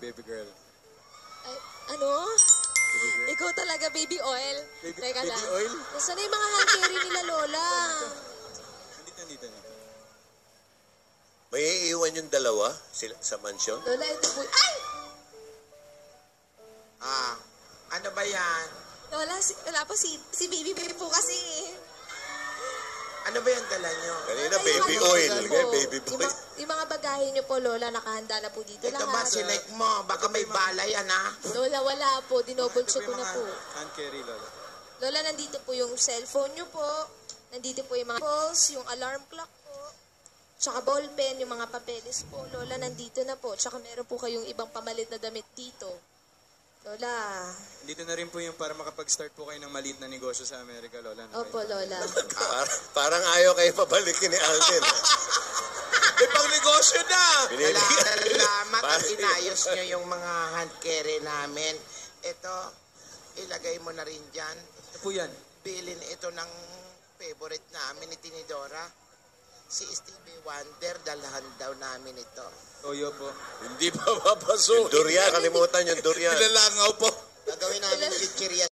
baby girl. Ay, ano? Baby girl. Ikaw talaga, baby oil. Teka baby lang. oil? Nasaan na yung mga hand carry nila, Lola? Nandito na. May iiwan yung dalawa sila sa mansyon? Lola, ito po. Ay! Ano ba yan? Lola, wala po si baby po kasi. Ano ba yung dala nyo? Kanina Ay, baby yung oil, ano ngayon po, baby boy. Yung mga bagahe niyo po, Lola, nakahanda na po dito Ito ba lahat. sinek mo? Baka may balay, Lola, wala po. Dinouble check ko na po. Hand carry, Lola. Lola, nandito po yung cellphone niyo po. Nandito po yung mga calls, yung alarm clock po. Tsaka ballpen, yung mga papeles po. Lola, nandito na po. Tsaka meron po kayong ibang pamalit na damit dito. Lola. Dito na rin po yung para makapag-start po kayo ng maliit na negosyo sa Amerika, Lola. Opo, Lola. Parang ayaw kayo pabalikin ni Alden. May pang negosyo na! Binibigyan. Salamat at Parang- inayos nyo yung mga hand carry namin. Ito, ilagay mo na rin dyan. Ano po yan? Bilin ito ng favorite namin ni Tinidora. Si Stevie Wonder, dalhan daw namin ito. Toyo po. Hindi pa papasok. Yung durian, kalimutan yung durian. Nilalangaw po. Gagawin namin chichirya